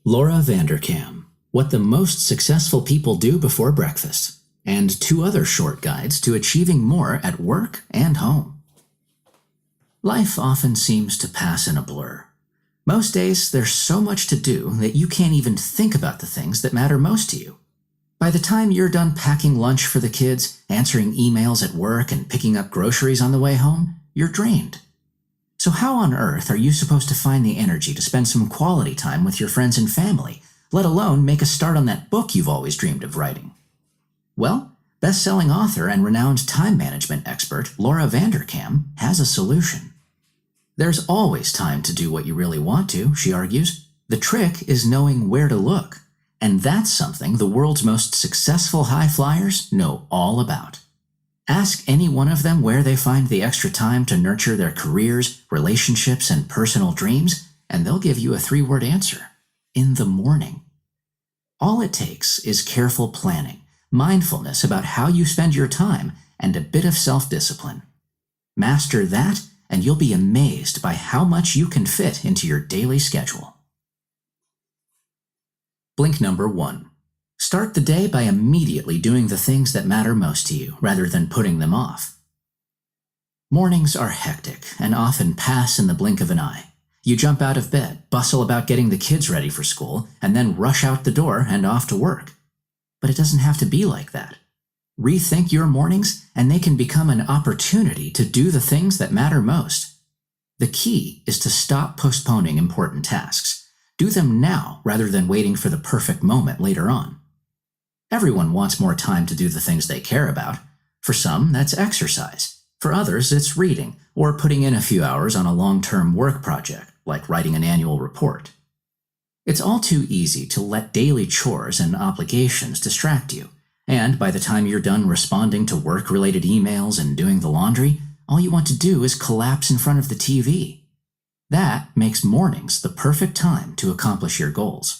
Laura Vanderkam, What the Most Successful People Do Before Breakfast, and 2 other short guides to achieving more at work and home. Life often seems to pass in a blur. Most days, there's so much to do that you can't even think about the things that matter most to you. By the time you're done packing lunch for the kids, answering emails at work, and picking up groceries on the way home, you're drained. So how on earth are you supposed to find the energy to spend some quality time with your friends and family, let alone make a start on that book you've always dreamed of writing? Well, best-selling author and renowned time management expert Laura Vanderkam has a solution. There's always time to do what you really want to, she argues. The trick is knowing where to look, and that's something the world's most successful high flyers know all about. Ask any one of them where they find the extra time to nurture their careers, relationships, and personal dreams, and they'll give you a 3-word answer: in the morning. All it takes is careful planning, mindfulness about how you spend your time, and a bit of self-discipline. Master that, and you'll be amazed by how much you can fit into your daily schedule. Blink number 1. Start the day by immediately doing the things that matter most to you, rather than putting them off. Mornings are hectic and often pass in the blink of an eye. You jump out of bed, bustle about getting the kids ready for school, and then rush out the door and off to work. But it doesn't have to be like that. Rethink your mornings, and they can become an opportunity to do the things that matter most. The key is to stop postponing important tasks. Do them now rather than waiting for the perfect moment later on. Everyone wants more time to do the things they care about. For some, that's exercise. For others, it's reading, or putting in a few hours on a long-term work project, like writing an annual report. It's all too easy to let daily chores and obligations distract you, and by the time you're done responding to work-related emails and doing the laundry, all you want to do is collapse in front of the TV. That makes mornings the perfect time to accomplish your goals.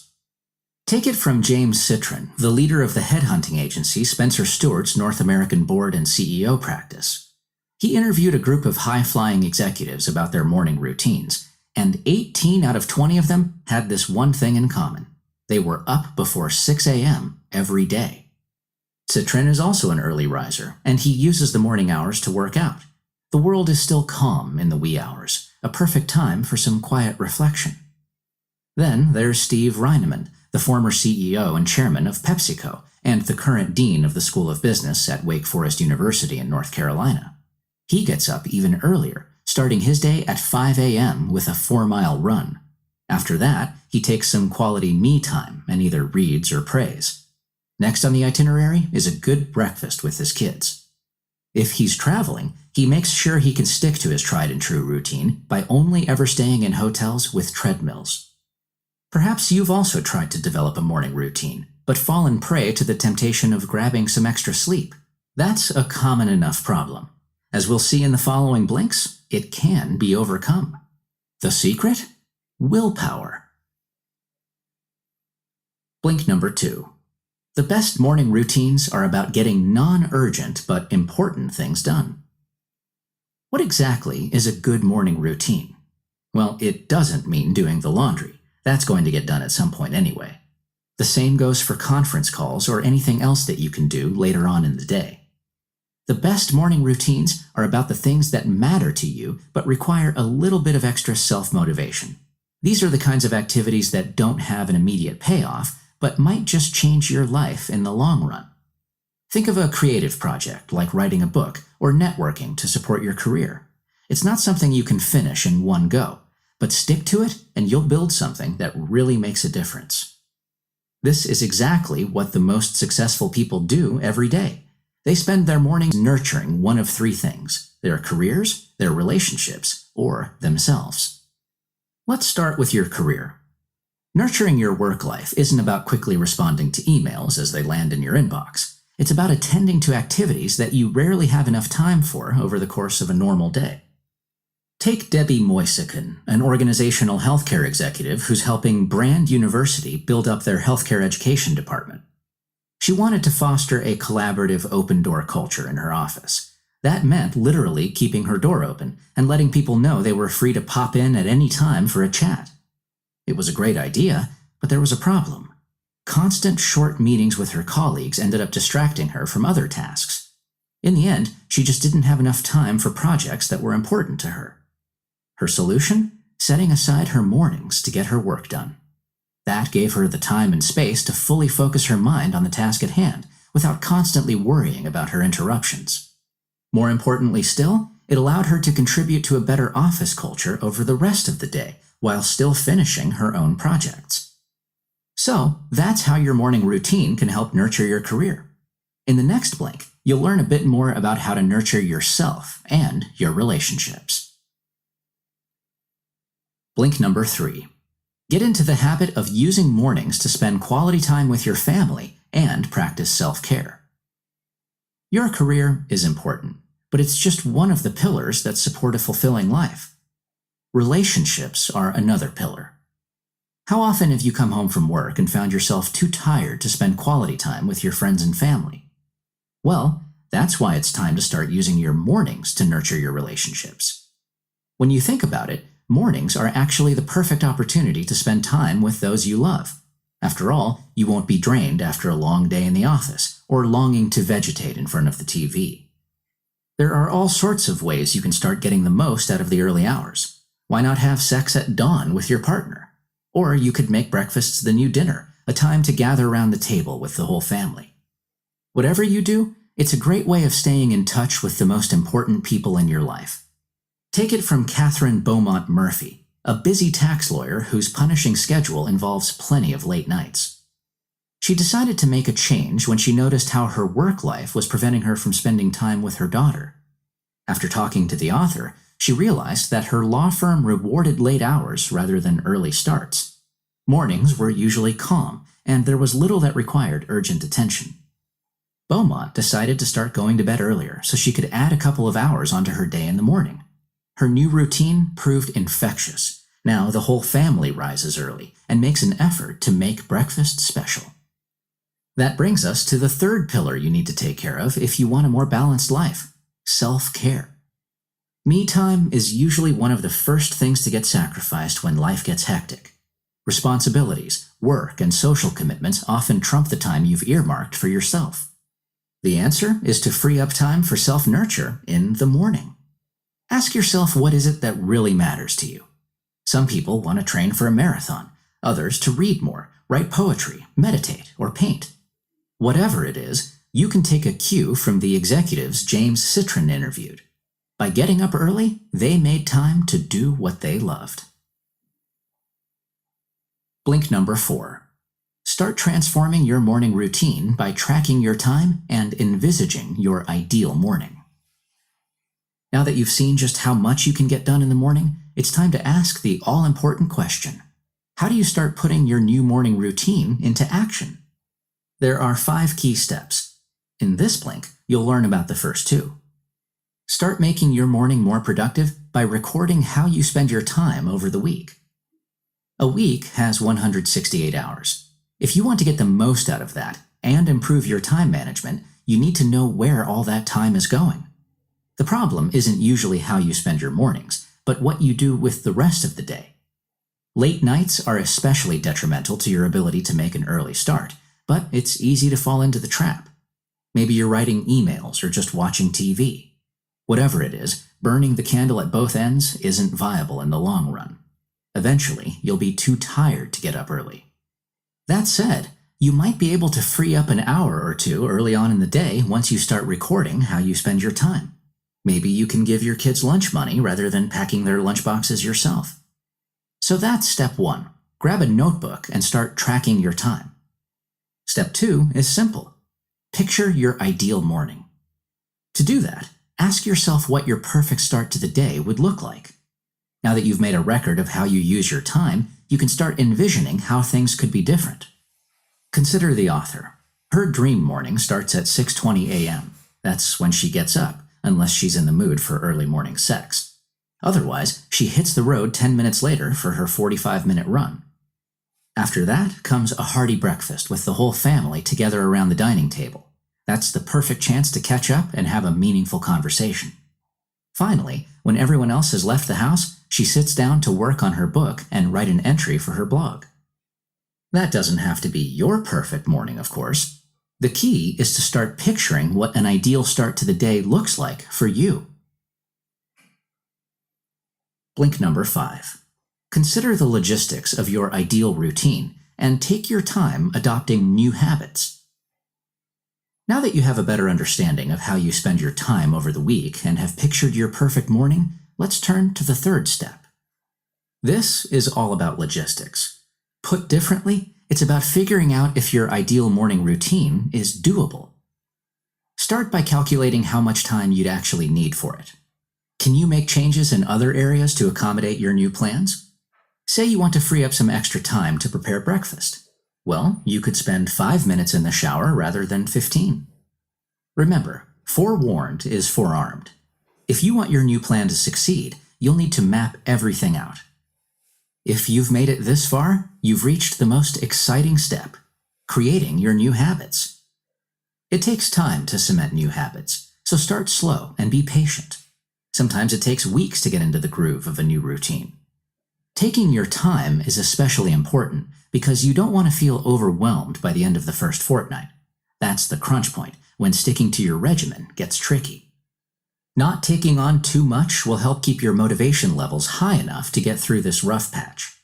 Take it from James Citron, the leader of the headhunting agency Spencer Stuart's North American board and CEO practice. He interviewed a group of high-flying executives about their morning routines, and 18 out of 20 of them had this one thing in common. They were up before 6 a.m. every day. Citron is also an early riser, and he uses the morning hours to work out. The world is still calm in the wee hours, a perfect time for some quiet reflection. Then there's Steve Reinemann, the former CEO and chairman of PepsiCo, and the current dean of the School of Business at Wake Forest University in North Carolina. He gets up even earlier, starting his day at 5 a.m. with a 4-mile run. After that, he takes some quality me time and either reads or prays. Next on the itinerary is a good breakfast with his kids. If he's traveling, he makes sure he can stick to his tried-and-true routine by only ever staying in hotels with treadmills. Perhaps you've also tried to develop a morning routine, but fallen prey to the temptation of grabbing some extra sleep. That's a common enough problem. As we'll see in the following blinks, it can be overcome. The secret? Willpower. Blink number 2. The best morning routines are about getting non-urgent but important things done. What exactly is a good morning routine? Well, it doesn't mean doing the laundry. That's going to get done at some point anyway. The same goes for conference calls or anything else that you can do later on in the day. The best morning routines are about the things that matter to you but require a little bit of extra self-motivation. These are the kinds of activities that don't have an immediate payoff, but might just change your life in the long run. Think of a creative project like writing a book or networking to support your career. It's not something you can finish in one go, but stick to it and you'll build something that really makes a difference. This is exactly what the most successful people do every day. They spend their mornings nurturing one of 3 things: their careers, their relationships, or themselves. Let's start with your career. Nurturing your work life isn't about quickly responding to emails as they land in your inbox. It's about attending to activities that you rarely have enough time for over the course of a normal day. Take Debbie Moysican, an organizational healthcare executive who's helping Brand University build up their healthcare education department. She wanted to foster a collaborative open-door culture in her office. That meant literally keeping her door open and letting people know they were free to pop in at any time for a chat. It was a great idea, But there was a problem. Constant short meetings with her colleagues ended up distracting her from other tasks. In the end, she just didn't have enough time for projects that were important to her. Her solution? Setting aside her mornings to get her work done. That gave her the time and space to fully focus her mind on the task at hand, without constantly worrying about her interruptions. More importantly still, it allowed her to contribute to a better office culture over the rest of the day, while still finishing her own projects. So, that's how your morning routine can help nurture your career. In the next blink, you'll learn a bit more about how to nurture yourself and your relationships. Blink number 3. Get into the habit of using mornings to spend quality time with your family and practice self-care. Your career is important, but it's just one of the pillars that support a fulfilling life. Relationships are another pillar. How often have you come home from work and found yourself too tired to spend quality time with your friends and family? Well, that's why it's time to start using your mornings to nurture your relationships. When you think about it, mornings are actually the perfect opportunity to spend time with those you love. After all, you won't be drained after a long day in the office or longing to vegetate in front of the TV. There are all sorts of ways you can start getting the most out of the early hours. Why not have sex at dawn with your partner? Or you could make breakfasts the new dinner, a time to gather around the table with the whole family. Whatever you do, it's a great way of staying in touch with the most important people in your life. Take it from Catherine Beaumont Murphy, a busy tax lawyer whose punishing schedule involves plenty of late nights. She decided to make a change when she noticed how her work life was preventing her from spending time with her daughter. After talking to the author, she realized that her law firm rewarded late hours rather than early starts. Mornings were usually calm, and there was little that required urgent attention. Beaumont decided to start going to bed earlier so she could add a couple of hours onto her day in the morning. Her new routine proved infectious. Now the whole family rises early and makes an effort to make breakfast special. That brings us to the third pillar you need to take care of if you want a more balanced life: self-care. Me time is usually one of the first things to get sacrificed when life gets hectic. Responsibilities, work, and social commitments often trump the time you've earmarked for yourself. The answer is to free up time for self-nurture in the morning. Ask yourself, what is it that really matters to you? Some people want to train for a marathon, others to read more, write poetry, meditate, or paint. Whatever it is, you can take a cue from the executives James Citron interviewed. By getting up early, they made time to do what they loved. Blink number 4. Start transforming your morning routine by tracking your time and envisaging your ideal morning. Now that you've seen just how much you can get done in the morning, it's time to ask the all-important question: how do you start putting your new morning routine into action? There are 5 key steps. In this blink, you'll learn about the first 2. Start making your morning more productive by recording how you spend your time over the week. A week has 168 hours. If you want to get the most out of that and improve your time management, you need to know where all that time is going. The problem isn't usually how you spend your mornings, but what you do with the rest of the day. Late nights are especially detrimental to your ability to make an early start, but it's easy to fall into the trap. Maybe you're writing emails or just watching TV. Whatever it is, burning the candle at both ends isn't viable in the long run. Eventually, you'll be too tired to get up early. That said, you might be able to free up an hour or 2 early on in the day once you start recording how you spend your time. Maybe you can give your kids lunch money rather than packing their lunchboxes yourself. So that's step 1. Grab a notebook and start tracking your time. Step 2 is simple. Picture your ideal morning. To do that, ask yourself what your perfect start to the day would look like. Now that you've made a record of how you use your time, you can start envisioning how things could be different. Consider the author. Her dream morning starts at 6:20 a.m. That's when she gets up, unless she's in the mood for early morning sex. Otherwise, she hits the road 10 minutes later for her 45-minute run. After that comes a hearty breakfast with the whole family together around the dining table. That's the perfect chance to catch up and have a meaningful conversation. Finally, when everyone else has left the house, she sits down to work on her book and write an entry for her blog. That doesn't have to be your perfect morning, of course. The key is to start picturing what an ideal start to the day looks like for you. Blink number 5. Consider the logistics of your ideal routine and take your time adopting new habits. Now that you have a better understanding of how you spend your time over the week and have pictured your perfect morning, let's turn to the third step. This is all about logistics. Put differently, it's about figuring out if your ideal morning routine is doable. Start by calculating how much time you'd actually need for it. Can you make changes in other areas to accommodate your new plans? Say you want to free up some extra time to prepare breakfast. Well, you could spend 5 minutes in the shower rather than 15. Remember, forewarned is forearmed. If you want your new plan to succeed, you'll need to map everything out. If you've made it this far, you've reached the most exciting step, creating your new habits. It takes time to cement new habits, so start slow and be patient. Sometimes it takes weeks to get into the groove of a new routine. Taking your time is especially important because you don't want to feel overwhelmed by the end of the first fortnight. That's the crunch point, when sticking to your regimen gets tricky. Not taking on too much will help keep your motivation levels high enough to get through this rough patch.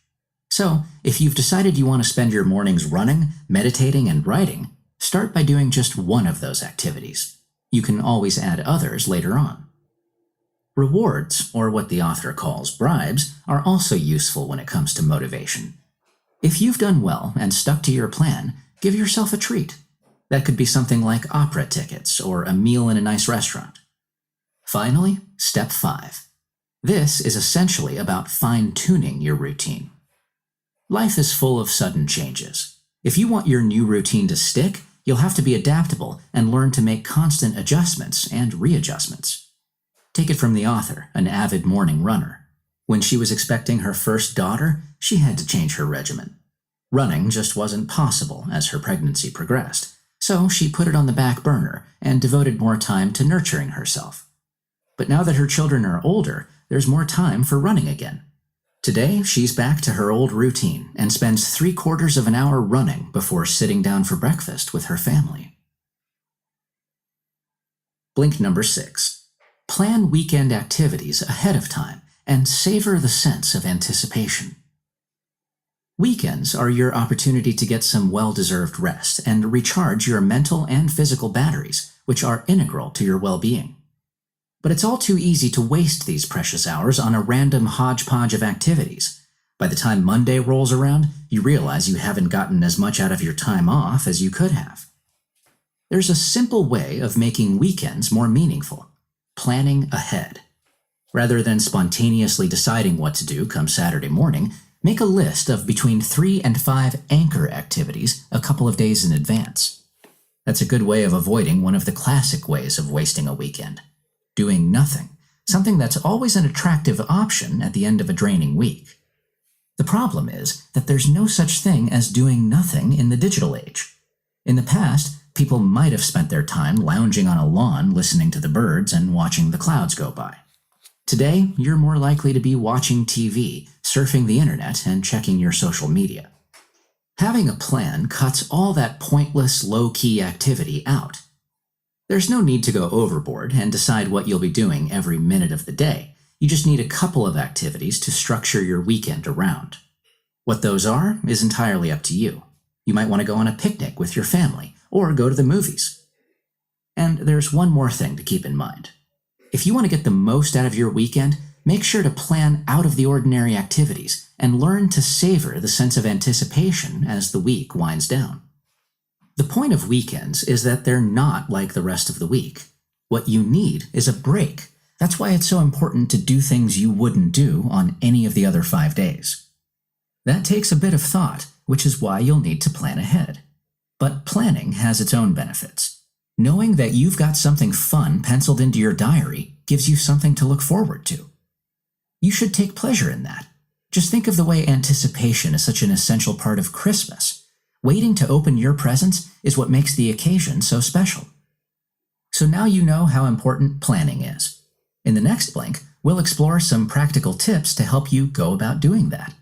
So, if you've decided you want to spend your mornings running, meditating, and writing, start by doing just one of those activities. You can always add others later on. Rewards, or what the author calls bribes, are also useful when it comes to motivation. If you've done well and stuck to your plan, give yourself a treat. That could be something like opera tickets or a meal in a nice restaurant. Finally, step 5. This is essentially about fine-tuning your routine. Life is full of sudden changes. If you want your new routine to stick, you'll have to be adaptable and learn to make constant adjustments and readjustments. Take it from the author, an avid morning runner. When she was expecting her first daughter, she had to change her regimen. Running just wasn't possible as her pregnancy progressed, so she put it on the back burner and devoted more time to nurturing herself. But now that her children are older, there's more time for running again. Today, she's back to her old routine and spends 3/4 of an hour running before sitting down for breakfast with her family. Blink number 6. Plan weekend activities ahead of time and savor the sense of anticipation. Weekends are your opportunity to get some well-deserved rest and recharge your mental and physical batteries, which are integral to your well-being. But it's all too easy to waste these precious hours on a random hodgepodge of activities. By the time Monday rolls around, you realize you haven't gotten as much out of your time off as you could have. There's a simple way of making weekends more meaningful: planning ahead. Rather than spontaneously deciding what to do come Saturday morning, make a list of between 3 and 5 anchor activities a couple of days in advance. That's a good way of avoiding one of the classic ways of wasting a weekend: doing nothing, something that's always an attractive option at the end of a draining week. The problem is that there's no such thing as doing nothing in the digital age. In the past, people might have spent their time lounging on a lawn listening to the birds and watching the clouds go by. Today, you're more likely to be watching TV, surfing the internet, and checking your social media. Having a plan cuts all that pointless, low-key activity out. There's no need to go overboard and decide what you'll be doing every minute of the day. You just need a couple of activities to structure your weekend around. What those are is entirely up to you. You might want to go on a picnic with your family, or go to the movies. And there's one more thing to keep in mind. If you want to get the most out of your weekend, make sure to plan out-of-the-ordinary activities and learn to savor the sense of anticipation as the week winds down. The point of weekends is that they're not like the rest of the week. What you need is a break. That's why it's so important to do things you wouldn't do on any of the other 5 days. That takes a bit of thought, which is why you'll need to plan ahead. But planning has its own benefits. Knowing that you've got something fun penciled into your diary gives you something to look forward to. You should take pleasure in that. Just think of the way anticipation is such an essential part of Christmas. Waiting to open your presents is what makes the occasion so special. So now you know how important planning is. In the next Blink, we'll explore some practical tips to help you go about doing that.